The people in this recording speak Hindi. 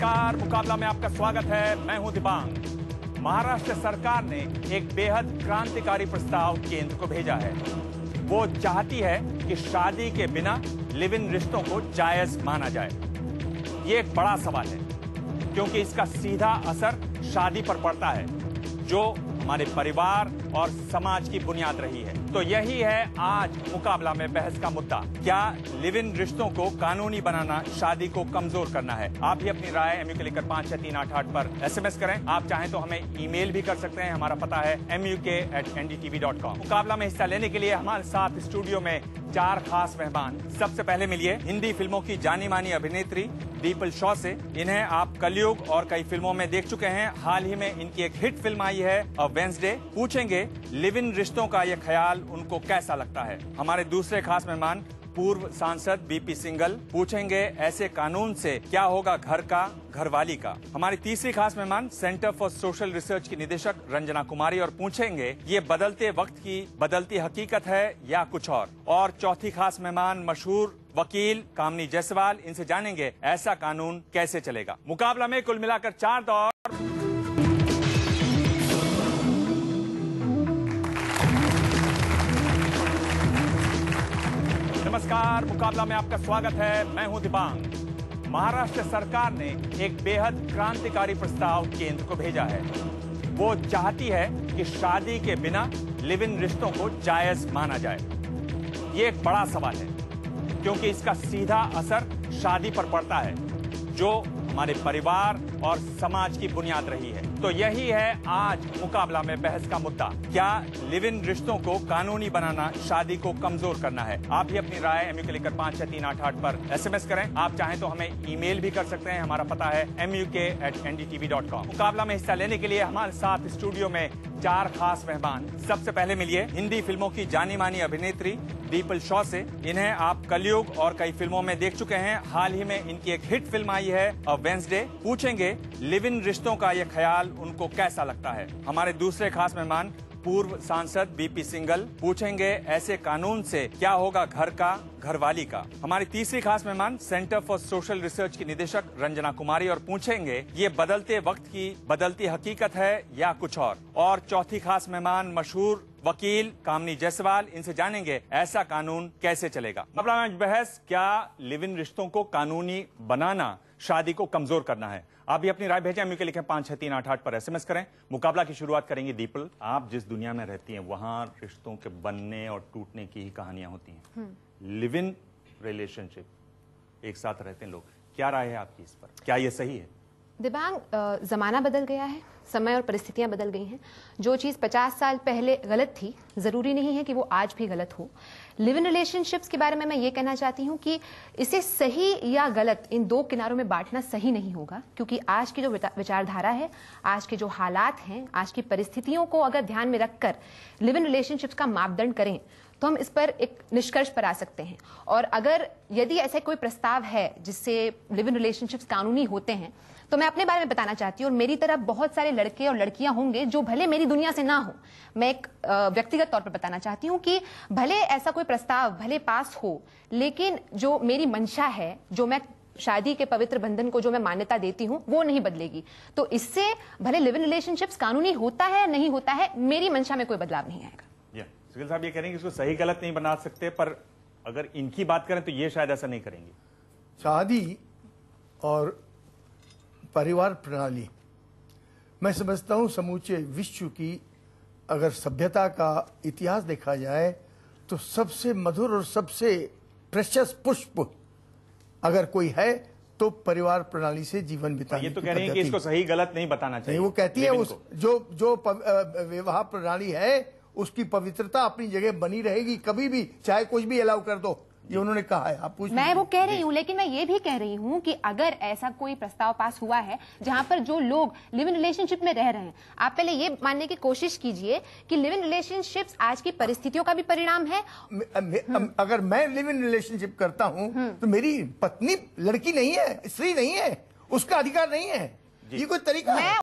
नमस्कार, मुकाबला में आपका स्वागत है। मैं हूं दिबांग। महाराष्ट्र सरकार ने एक बेहद क्रांतिकारी प्रस्ताव केंद्र को भेजा है। वो चाहती है कि शादी के बिना लिव इन रिश्तों को जायज माना जाए। ये एक बड़ा सवाल है क्योंकि इसका सीधा असर शादी पर पड़ता है, जो हमारे परिवार और समाज की बुनियाद रही है। तो यही है आज मुकाबला में बहस का मुद्दा। क्या लिव इन रिश्तों को कानूनी बनाना शादी को कमजोर करना है? आप भी अपनी राय MU के लेकर 56388 पर SMS करें। आप चाहें तो हमें ईमेल भी कर सकते हैं। हमारा पता है muk@ndtv.com। मुकाबला में हिस्सा लेने के लिए हमारे साथ स्टूडियो में 4 खास मेहमान। सबसे पहले मिलिए हिंदी फिल्मों की जानी मानी अभिनेत्री दीपल शॉ से। इन्हें आप कलयुग और कई फिल्मों में देख चुके हैं। हाल ही में इनकी एक हिट फिल्म आई है अ वेंसडे। पूछेंगे लिव इन रिश्तों का ये ख्याल उनको कैसा लगता है। हमारे दूसरे खास मेहमान पूर्व सांसद BP सिंघल। पूछेंगे ऐसे कानून से क्या होगा घर का, घरवाली का। हमारी तीसरी खास मेहमान सेंटर फॉर सोशल रिसर्च की निदेशक रंजना कुमारी, और पूछेंगे ये बदलते वक्त की बदलती हकीकत है या कुछ और चौथी खास मेहमान मशहूर वकील कामनी जायसवाल। इनसे जानेंगे ऐसा कानून कैसे चलेगा। मुकाबला में कुल मिलाकर 4 दौर। नमस्कार, मुकाबला में आपका स्वागत है। मैं हूं दिबांग। महाराष्ट्र सरकार ने एक बेहद क्रांतिकारी प्रस्ताव केंद्र को भेजा है। वो चाहती है कि शादी के बिना लिव इन रिश्तों को जायज माना जाए। ये एक बड़ा सवाल है क्योंकि इसका सीधा असर शादी पर पड़ता है, जो हमारे परिवार और समाज की बुनियाद रही है। तो यही है आज मुकाबला में बहस का मुद्दा। क्या लिव इन रिश्तों को कानूनी बनाना शादी को कमजोर करना है? आप भी अपनी राय MU के लेकर 56388 पर SMS करें। आप चाहें तो हमें ईमेल भी कर सकते हैं। हमारा पता है muk@ndtv.com। मुकाबला में हिस्सा लेने के लिए हमारे साथ स्टूडियो में 4 खास मेहमान। सबसे पहले मिलिए हिंदी फिल्मों की जानी मानी अभिनेत्री दीपल शॉ से। इन्हें आप कलयुग और कई फिल्मों में देख चुके हैं। हाल ही में इनकी एक हिट फिल्म आई है अ वेंसडे। पूछेंगे लिव इन रिश्तों का ये ख्याल उनको कैसा लगता है। हमारे दूसरे खास मेहमान पूर्व सांसद BP सिंघल। पूछेंगे ऐसे कानून से क्या होगा घर का, घरवाली का। हमारी तीसरी खास मेहमान सेंटर फॉर सोशल रिसर्च की निदेशक रंजना कुमारी, और पूछेंगे ये बदलते वक्त की बदलती हकीकत है या कुछ और चौथी खास मेहमान मशहूर वकील कामनी जायसवाल। इनसे जानेंगे ऐसा कानून कैसे चलेगा। मुकाबला में बहस, क्या लिव इन रिश्तों को कानूनी बनाना शादी को कमजोर करना है? आप भी अपनी राय भेजें। MU के लिखें 56388 पर SMS करें। मुकाबला की शुरुआत करेंगे दीपल। आप जिस दुनिया में रहती हैं वहां रिश्तों के बनने और टूटने की ही कहानियां होती हैं। लिव इन रिलेशनशिप, एक साथ रहते हैं लोग, क्या राय है आपकी इस पर? क्या ये सही है? दिबांग, जमाना बदल गया है, समय और परिस्थितियां बदल गई हैं। जो चीज़ 50 साल पहले गलत थी, जरूरी नहीं है कि वो आज भी गलत हो। लिव इन रिलेशनशिप्स के बारे में मैं ये कहना चाहती हूँ कि इसे सही या गलत इन 2 किनारों में बांटना सही नहीं होगा, क्योंकि आज की जो विचारधारा है, आज के जो हालात हैं, आज की परिस्थितियों को अगर ध्यान में रखकर लिव इन रिलेशनशिप्स का मापदंड करें तो हम इस पर एक निष्कर्ष पर आ सकते हैं। और अगर यदि ऐसा कोई प्रस्ताव है जिससे लिव इन रिलेशनशिप्स कानूनी होते हैं, तो मैं अपने बारे में बताना चाहती हूँ, और मेरी तरफ बहुत सारे लड़के और लड़कियां होंगे जो भले मेरी दुनिया से ना हो। मैं एक व्यक्तिगत तौर पर बताना चाहती हूँ कि भले ऐसा कोई प्रस्ताव भले पास हो, लेकिन जो मेरी मंशा है, जो मैं शादी के पवित्र बंधन को जो मैं मान्यता देती हूँ, वो नहीं बदलेगी। तो इससे भले लिव इन रिलेशनशिप्स कानूनी होता है नहीं होता है, मेरी मंशा में कोई बदलाव नहीं आएगा। सिंघल साहब ये कह रहे हैं कि इसको सही गलत नहीं बना सकते, पर अगर इनकी बात करें तो ये शायद ऐसा नहीं करेंगे। शादी और परिवार प्रणाली, मैं समझता हूं समूचे विश्व की अगर सभ्यता का इतिहास देखा जाए तो सबसे मधुर और सबसे प्रेशियस पुष्प अगर कोई है तो परिवार प्रणाली से जीवन बिताने। ये तो कह रहे हैं कि इसको सही गलत नहीं बताना चाहिए। नहीं, वो कहती है उस जो विवाह प्रणाली है उसकी पवित्रता अपनी जगह बनी रहेगी, कभी भी चाहे कुछ भी अलाउ कर दो, ये उन्होंने कहा है। आप पूछ, मैं वो कह रही हूँ, लेकिन मैं ये भी कह रही हूँ कि अगर ऐसा कोई प्रस्ताव पास हुआ है जहां पर जो लोग लिव इन रिलेशनशिप में रह रहे हैं, आप पहले ये मानने की कोशिश कीजिए कि लिव इन रिलेशनशिप्स आज की परिस्थितियों का भी परिणाम है। अगर मैं लिव इन रिलेशनशिप करता हूँ तो मेरी पत्नी लड़की नहीं है, स्त्री नहीं है, उसका अधिकार नहीं है। ये कोई तरीका है?